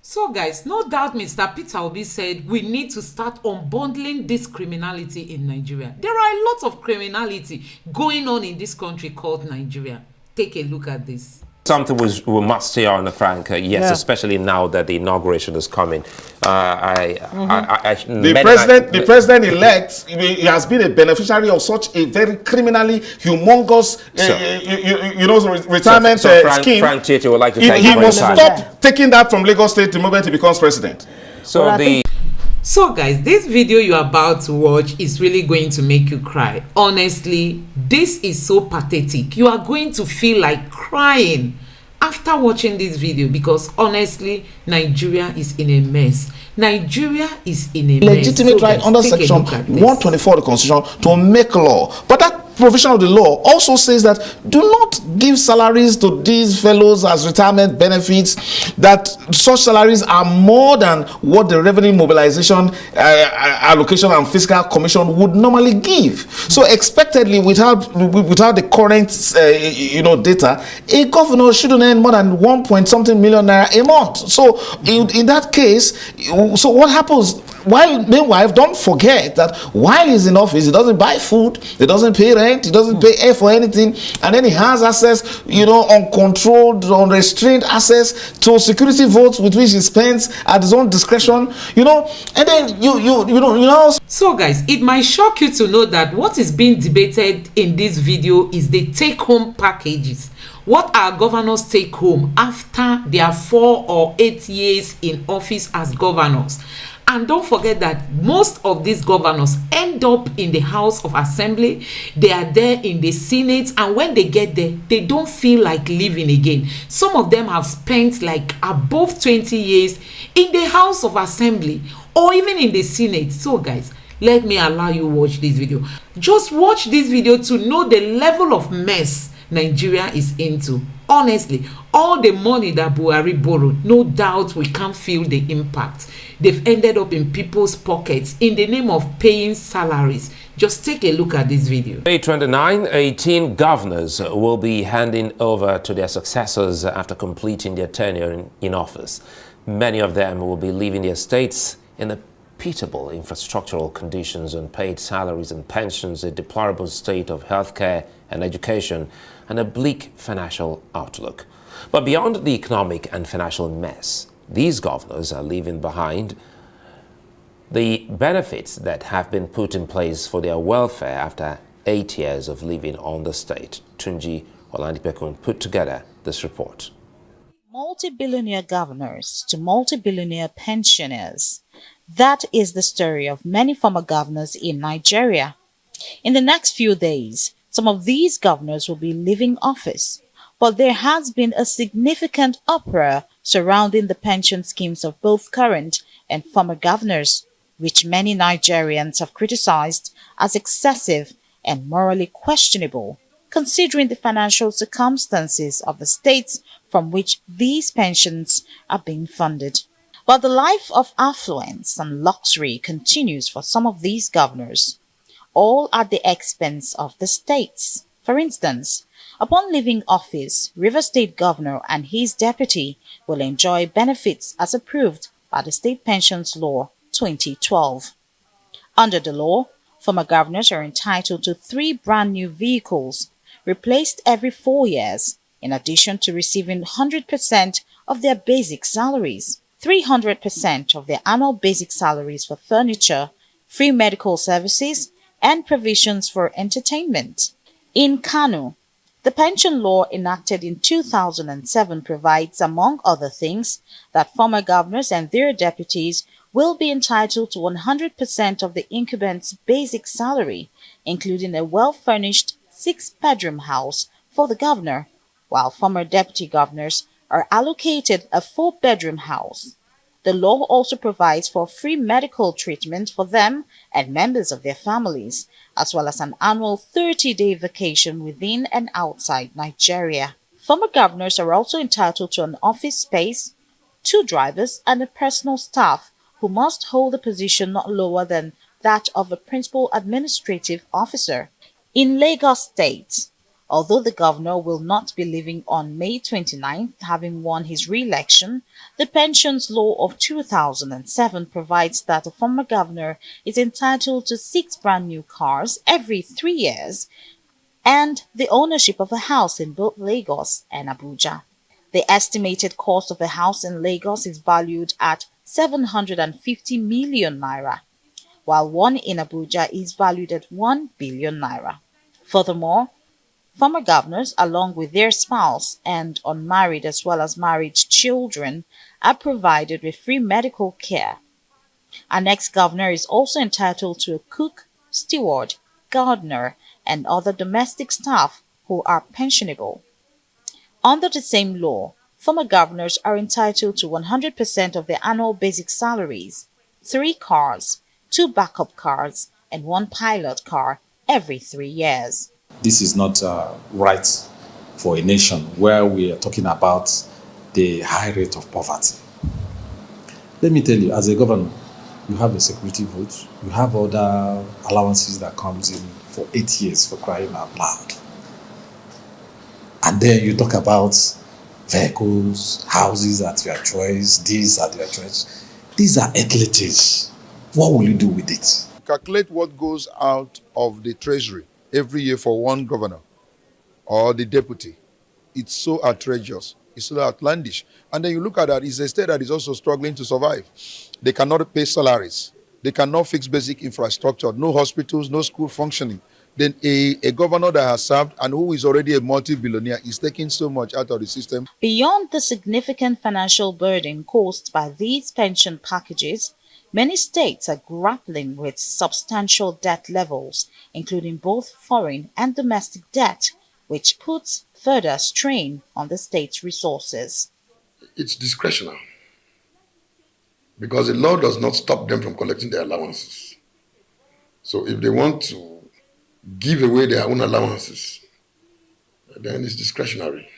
So guys, no doubt Mr. Peter Obi said we need to start unbundling this criminality in Nigeria. There are a lot of criminality going on in this country called Nigeria. Take a look at this. Something we must say on Frank, yes, yeah. Especially now that the inauguration is coming. The president-elect, he has been a beneficiary of such a very criminally humongous, retirement scheme. Frank Chichi would like to he must stop taking that from Lagos State the moment he becomes president. So guys, this video you're about to watch is really going to make you cry. Honestly, this is so pathetic. You are going to feel like crying after watching this video, because honestly, Nigeria is in a mess. Nigeria is in a legitimate mess. Right under section 124 of the Constitution to make law. But that provision of the law also says that do not give salaries to these fellows as retirement benefits, that such salaries are more than what the revenue mobilization allocation and fiscal commission would normally give. So expectedly, without the current data, a governor shouldn't earn more than 1 million naira a month. So in that case, so what happens? Meanwhile, don't forget that while he's in office, he doesn't buy food, he doesn't pay rent, he doesn't pay air for anything, and then he has access, uncontrolled, unrestrained access to security votes with which he spends at his own discretion, and then So guys, it might shock you to know that what is being debated in this video is the take-home packages. What our governors take home after their 4 or 8 years in office as governors. And don't forget that most of these governors end up in the House of Assembly. They are there in the Senate, and when they get there, they don't feel like living again. Some of them have spent like above 20 years in the House of Assembly or even in the Senate. So guys, let me allow you watch this video. Just watch this video to know the level of mess Nigeria is into. Honestly, all the money that Buhari borrowed, no doubt we can't feel the impact. They've ended up in people's pockets in the name of paying salaries. Just take a look at this video. May 29, 18 governors will be handing over to their successors after completing their tenure in office. Many of them will be leaving their states in a pitiable infrastructural conditions, unpaid salaries and pensions, a deplorable state of healthcare and education, and a bleak financial outlook. But beyond the economic and financial mess, these governors are leaving behind the benefits that have been put in place for their welfare after 8 years of living on the state. Tunji Olandipekun put together this report. Multi-billionaire governors to multi-billionaire pensioners. That is the story of many former governors in Nigeria. In the next few days, some of these governors will be leaving office, but there has been a significant uproar surrounding the pension schemes of both current and former governors, which many Nigerians have criticized as excessive and morally questionable, considering the financial circumstances of the states from which these pensions are being funded. But the life of affluence and luxury continues for some of these governors, all at the expense of the states. For instance, upon leaving office, Rivers State Governor and his deputy will enjoy benefits as approved by the State Pensions Law 2012. Under the law, former governors are entitled to 3 brand new vehicles, replaced every 4 years, in addition to receiving 100% of their basic salaries, 300% of their annual basic salaries for furniture, free medical services, and provisions for entertainment. In Kano, the pension law enacted in 2007 provides, among other things, that former governors and their deputies will be entitled to 100% of the incumbent's basic salary, including a well-furnished 6-bedroom house for the governor, while former deputy governors are allocated a 4-bedroom house. The law also provides for free medical treatment for them and members of their families, as well as an annual 30-day vacation within and outside Nigeria. Former governors are also entitled to an office space, 2 drivers, and a personal staff who must hold a position not lower than that of a principal administrative officer. In Lagos State, Although the governor will not be leaving on May 29th, having won his re-election, the Pensions Law of 2007 provides that a former governor is entitled to 6 brand new cars every 3 years and the ownership of a house in both Lagos and Abuja. The estimated cost of a house in Lagos is valued at 750 million naira, while one in Abuja is valued at 1 billion naira. Furthermore, former governors, along with their spouse and unmarried as well as married children, are provided with free medical care. Our next governor is also entitled to a cook, steward, gardener, and other domestic staff who are pensionable. Under the same law, former governors are entitled to 100% of their annual basic salaries, 3 cars, 2 backup cars, and 1 pilot car every 3 years. This is not right for a nation where we are talking about the high rate of poverty. Let me tell you, as a governor, you have a security vote, you have other allowances that comes in for 8 years, for crying out loud. And then you talk about vehicles, houses at your choice, these at your choice. These are athletes. What will you do with it? Calculate what goes out of the treasury every year for one governor or the deputy. It's so outrageous. It's so outlandish. And then you look at that, it's a state that is also struggling to survive. They cannot pay salaries. They cannot fix basic infrastructure. No hospitals, no school functioning. Then a governor that has served and who is already a multi-billionaire is taking so much out of the system. Beyond the significant financial burden caused by these pension packages, many states are grappling with substantial debt levels, including both foreign and domestic debt, which puts further strain on the state's resources. It's discretionary because the law does not stop them from collecting their allowances. So if they want to give away their own allowances, then it's discretionary.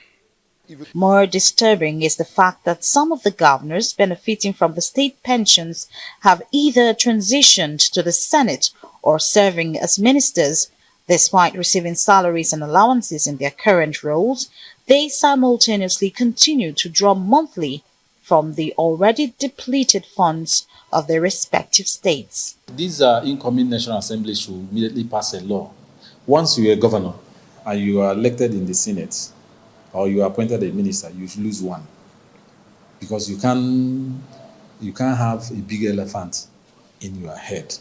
More disturbing is the fact that some of the governors benefiting from the state pensions have either transitioned to the Senate or serving as ministers. Despite receiving salaries and allowances in their current roles, they simultaneously continue to draw monthly from the already depleted funds of their respective states. These incoming National Assembly should immediately pass a law. Once you are a governor and you are elected in the Senate or you are appointed a minister, you should lose one. Because you can't have a big elephant in your head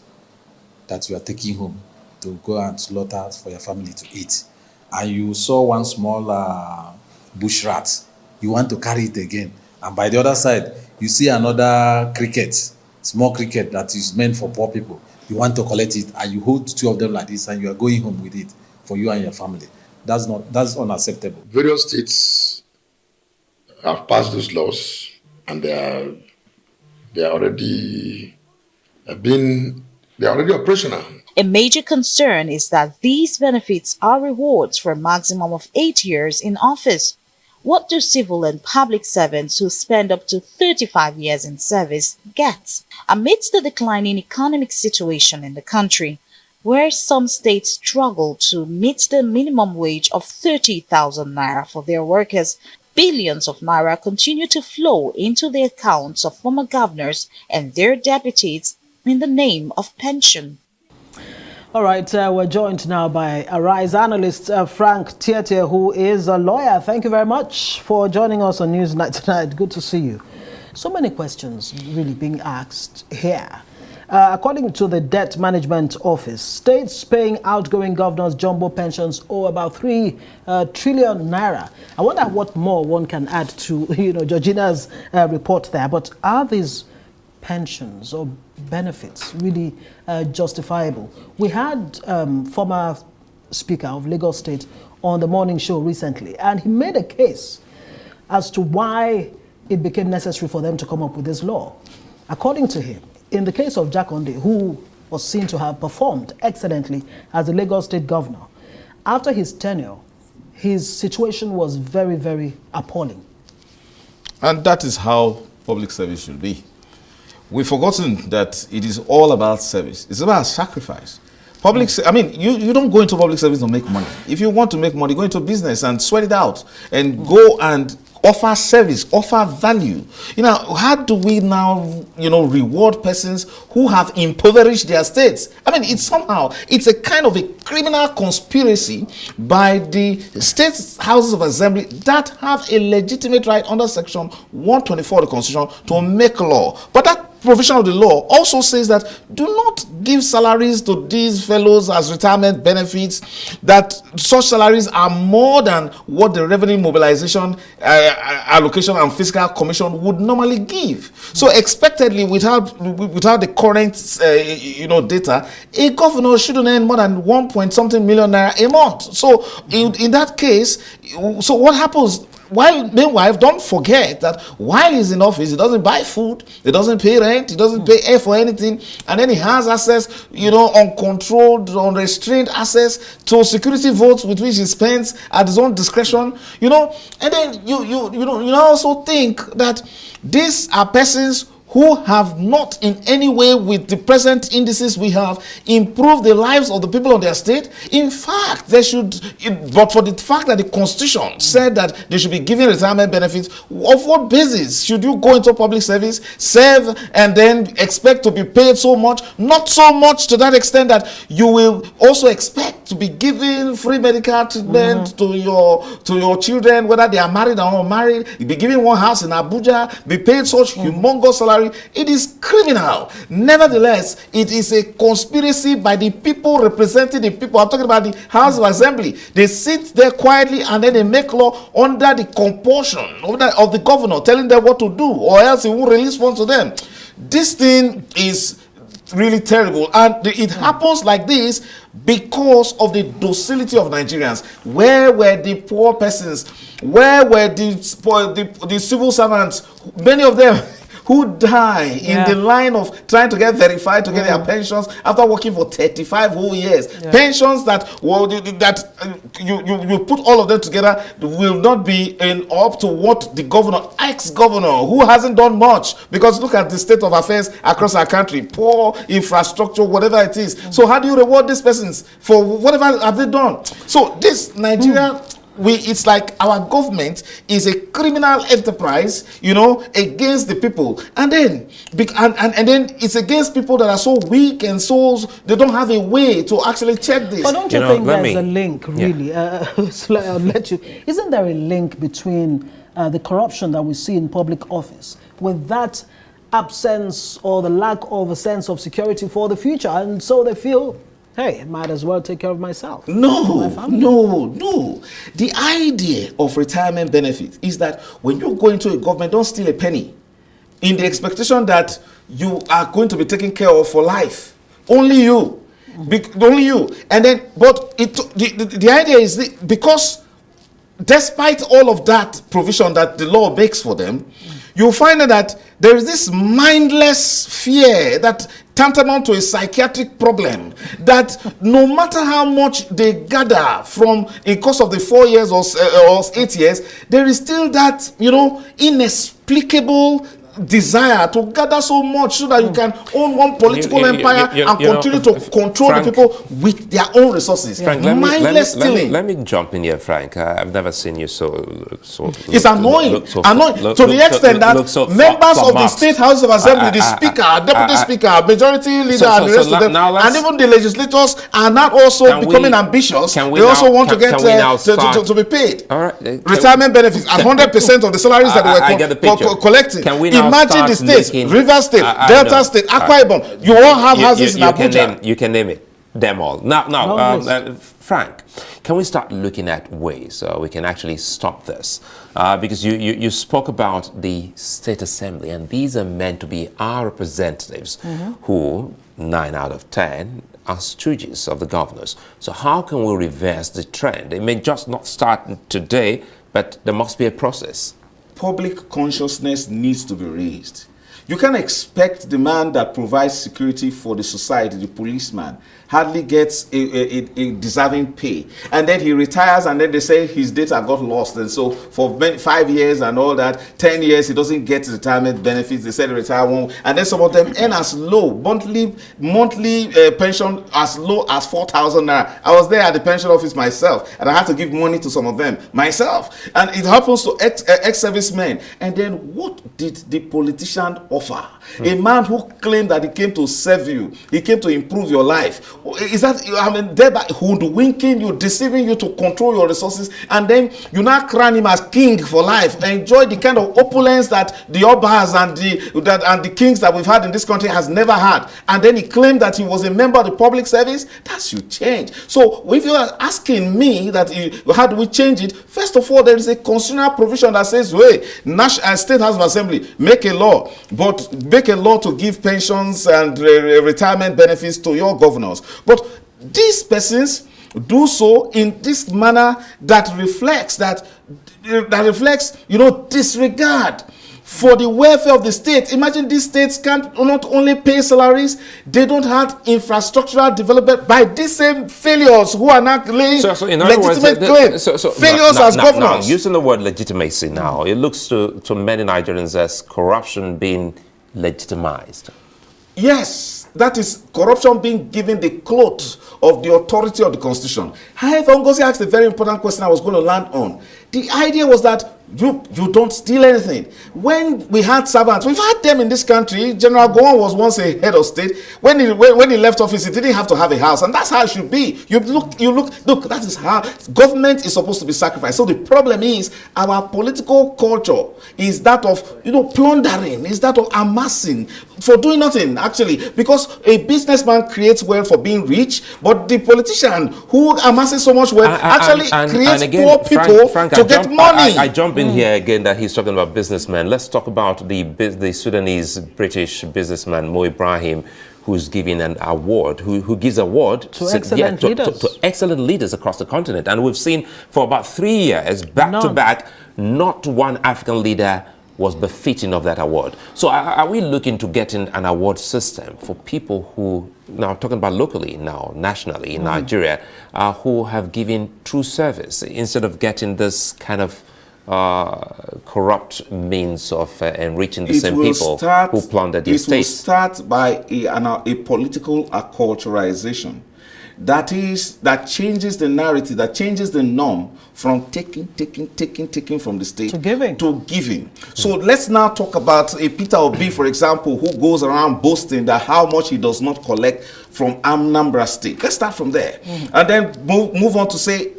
that you are taking home to go and slaughter for your family to eat. And you saw one small bush rat, you want to carry it again. And by the other side, you see another cricket, small cricket that is meant for poor people. You want to collect it and you hold 2 of them like this and you are going home with it for you and your family. That's unacceptable. Various states have passed those laws and they are already operational. A major concern is that these benefits are rewards for a maximum of 8 years in office. What do civil and public servants who spend up to 35 years in service get? Amidst the declining economic situation in the country, where some states struggle to meet the minimum wage of 30,000 naira for their workers, billions of naira continue to flow into the accounts of former governors and their deputies in the name of pension. All right, we're joined now by Arise analyst Frank Tietie, who is a lawyer. Thank you very much for joining us on Newsnight tonight. Good to see you. So many questions really being asked here. According to the Debt Management Office, states paying outgoing governors jumbo pensions owe about 3 trillion naira. I wonder what more one can add to, Georgina's report there. But are these pensions or benefits really justifiable? We had former Speaker of Lagos State on the morning show recently, and he made a case as to why it became necessary for them to come up with this law. According to him, in the case of Jakonde, who was seen to have performed excellently as the Lagos State governor, after his tenure, his situation was very, very appalling. And that is how public service should be. We've forgotten that it is all about service. It's about sacrifice. I mean, you don't go into public service to make money. If you want to make money, go into business and sweat it out and go and offer service, offer value. You know, how do we now, reward persons who have impoverished their states? I mean, it's a kind of a criminal conspiracy by the state houses of assembly that have a legitimate right under section 124 of the Constitution to make law. But that provision of the law also says that do not give salaries to these fellows as retirement benefits, that such salaries are more than what the revenue mobilization allocation and fiscal commission would normally give. So expectedly, without the current data, a governor shouldn't earn more than 1 million naira a month. So in that case, so what happens? Meanwhile, don't forget that while he's in office, he doesn't buy food, he doesn't pay rent, he doesn't pay air for anything, and then he has access, uncontrolled, unrestrained access to security votes with which he spends at his own discretion, and then you also think that these are persons who have not in any way, with the present indices we have, improved the lives of the people of their state. In fact, they should, but for the fact that the Constitution said that they should be given retirement benefits, of what basis should you go into public service, serve, and then expect to be paid so much? Not so much to that extent that you will also expect to be given free medical treatment to your children, whether they are married or not married. You'll be given one house in Abuja, be paid such humongous salary. It is criminal. Nevertheless, it is a conspiracy by the people representing the people. I'm talking about the House of Assembly. They sit there quietly and then they make law under the compulsion of the governor, telling them what to do, or else he won't release funds to them. This thing is really terrible, and it happens like this because of the docility of Nigerians. Where were the poor persons? Where were the civil servants? Many of them who die in the line of trying to get verified to get their pensions after working for 35 whole years. Pensions that you put all of them together will not be up to what the governor, ex-governor, who hasn't done much, because look at the state of affairs across our country, poor infrastructure, whatever it is. So how do you reward these persons for whatever have they done? So this Nigeria, it's like our government is a criminal enterprise, against the people, and then it's against people that are so weak and so they don't have a way to actually check this. But don't you think there's a link, really? I'll let you. Isn't there a link between the corruption that we see in public office with that absence or the lack of a sense of security for the future, and so they feel, hey, might as well take care of myself. No. The idea of retirement benefit is that when you go into a government, don't steal a penny in the expectation that you are going to be taken care of for life. Only you. Only you. And then, but the idea is because despite all of that provision that the law makes for them, you'll find that there is this mindless fear that tantamount to a psychiatric problem, that no matter how much they gather from a course of the 4 years or 8 years, there is still that, inexplicable desire to gather so much so that you can own one political empire and continue to control Frank, the people with their own resources. Frank, let me jump in here, Frank. I've never seen you so it's annoying. To the extent that members of the State House of Assembly, the Speaker, Deputy Speaker, Majority Leader, and the rest of them, and even the legislators are not also becoming ambitious. They also want to get to be paid. Retirement benefits and 100% of the salaries that they were collecting. Imagine the states, Rivers State, Delta State, Akwa Ibom. You all have houses in Abuja. You can name them all. Now, Frank, can we start looking at ways we can actually stop this? Because you spoke about the State Assembly, and these are meant to be our representatives who, 9 out of 10, are stooges of the governors. So how can we reverse the trend? It may just not start today, but there must be a process. Public consciousness needs to be raised. You can't expect the man that provides security for the society, the policeman, hardly gets a deserving pay. And then he retires, and then they say his data got lost. And so for 5 years and all that, 10 years, he doesn't get retirement benefits. They said he retire one. And then some of them earn as low, monthly pension as low as 4,000 naira. I was there at the pension office myself, and I had to give money to some of them myself. And it happens to ex-servicemen. And then what did the politician offer? A man who claimed that he came to serve you, he came to improve your life. Is that, I mean, thereby hoodwinking you, deceiving you to control your resources, and then you now crown him as king for life, enjoy the kind of opulence that the Obas and the kings that we've had in this country has never had, and then he claimed that he was a member of the public service. That should change. So if you are asking me that how do we change it, first of all, there is a constitutional provision that says, hey, State House of Assembly, make a law, but make a law to give pensions and retirement benefits to your governors. But these persons do so in this manner that reflects disregard for the welfare of the state. Imagine these states can't not only pay salaries, they don't have infrastructural development by these same failures who are not laying legitimate claims. Failures as governors. Using the word legitimacy now, it looks to many Nigerians as corruption being legitimized. Yes, that is corruption being given the cloth of the authority of the Constitution. However, Ngozi asked a very important question I was going to land on. The idea was that you don't steal anything. When we had servants, we've had them in this country. General Gowon was once a head of state. When he left office, he didn't have to have a house, and that's how it should be. Look, that is how government is supposed to be sacrificed. So the problem is our political culture is that of plundering, is that of amassing for doing nothing, actually, because a businessman creates wealth for being rich, but the politician who amasses so much wealth actually creates poor people to get money. I jump in here again that he's talking about businessmen. Let's talk about the Sudanese British businessman Mo Ibrahim, who's giving an award, who gives award to excellent leaders. To excellent leaders across the continent. And we've seen for about 3 years, back to back, not one African leader was befitting of that award. So are we looking to getting an award system for people who, now talking about locally, now nationally in Nigeria, who have given true service, instead of getting this kind of corrupt means of enriching the same people who plundered the estates? It will start by a political acculturation. That changes the narrative, that changes the norm from taking from the state to giving. So let's now talk about a Peter Obi, for example, who goes around boasting that how much he does not collect from Anambra State. Let's start from there, and then move on to say,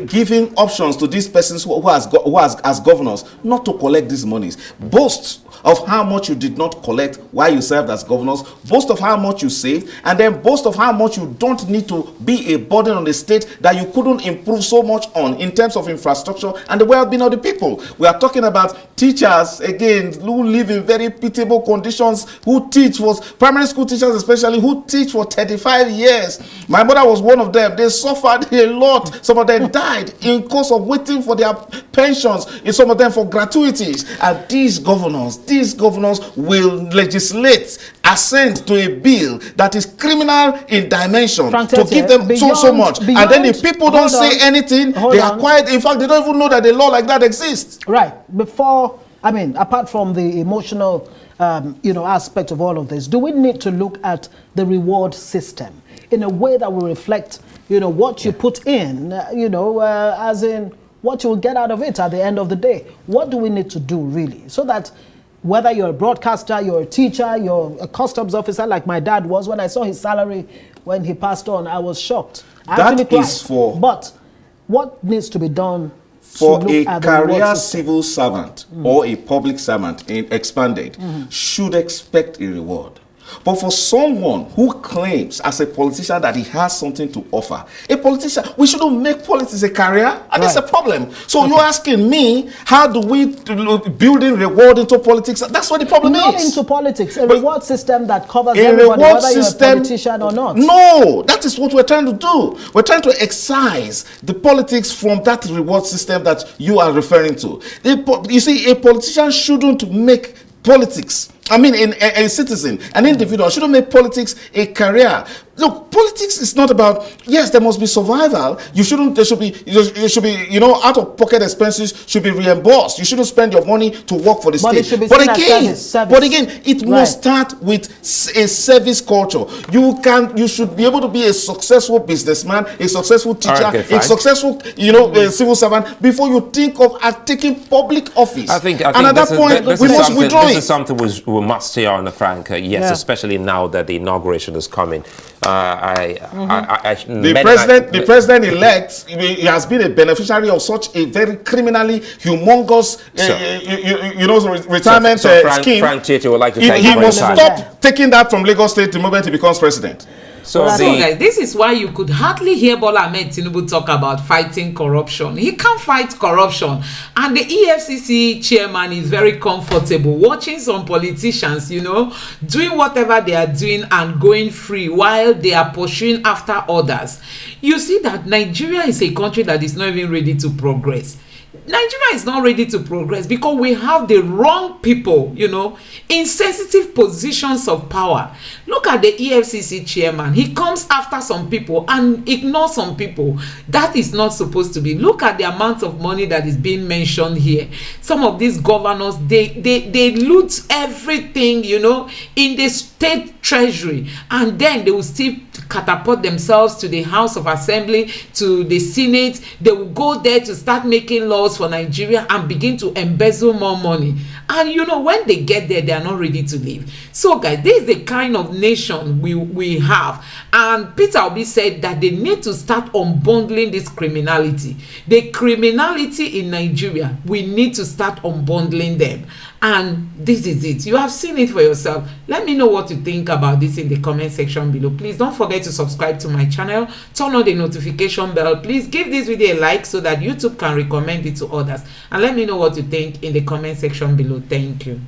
giving options to these persons who as governors not to collect these monies. Boast of how much you did not collect while you served as governors, boast of how much you saved, and then boast of how much you don't need to be a burden on the state that you couldn't improve so much on in terms of infrastructure and the well-being of the people. We are talking about teachers, again, who live in very pitiable conditions, who teach, primary school teachers especially, who teach for 35 years. My mother was one of them. They suffered a lot. Some of them died in course of waiting for their pensions, and some of them for gratuities. And these governors will legislate, assent to a bill that is criminal in dimension to give them so much. And then if people don't say anything, they are quiet. In fact, they don't even know that a law like that exists. Right. Apart from the emotional aspect of all of this, do we need to look at the reward system in a way that will reflect what you put in, as in what you will get out of it at the end of the day? What do we need to do really, so that whether you're a broadcaster, you're a teacher, you're a customs officer like my dad was, when I saw his salary when he passed on, I was shocked. But what needs to be done for a career civil servant or a public servant expanded should expect a reward? But for someone who claims as a politician that he has something to offer, a politician, we shouldn't make politics a career, and that's a problem. So you're asking me, how do we build in reward into politics? That's what the problem is. Not into politics, a reward system that covers everybody, whether you're a politician or not. No, that is what we're trying to do. We're trying to excise the politics from that reward system that you are referring to. You see, a politician shouldn't make politics a citizen, an individual shouldn't make politics a career. Look, politics is not about, yes, there must be survival. There should be, out of pocket expenses should be reimbursed. You shouldn't spend your money to work for the state. But again, it must start with a service culture. You should be able to be a successful businessman, a successful teacher, a successful, civil servant before you think of taking public office. I think at that point, we must withdraw it. This is something we must stay on, Frank. Yes, especially now that the inauguration is coming. The president-elect, he has been a beneficiary of such a very criminally humongous, retirement scheme. Frank Tete would like to thank he must stop taking that from Lagos State the moment he becomes president. So guys, this is why you could hardly hear Bola Ahmed Tinubu talk about fighting corruption. He can't fight corruption, and the EFCC chairman is very comfortable watching some politicians, doing whatever they are doing and going free while they are pursuing after others. You see that Nigeria is a country that is not even ready to progress. Nigeria is not ready to progress because we have the wrong people, in sensitive positions of power. Look at the EFCC chairman. He comes after some people and ignores some people. That is not supposed to be. Look at the amount of money that is being mentioned here. Some of these governors, they loot everything, in the state treasury, and then they will still catapult themselves to the House of Assembly, to the Senate. They will go there to start making laws for Nigeria and begin to embezzle more money. And when they get there, they are not ready to leave. So guys, this is the kind of nation we have. And Peter Obi said that they need to start unbundling this criminality. The criminality in Nigeria, we need to start unbundling them. And this is it. You have seen it for yourself. Let me know what you think about this in the comment section below. Please don't forget to subscribe to my channel. Turn on the notification bell. Please give this video a like so that YouTube can recommend it to others. And let me know what you think in the comment section below. Thank you.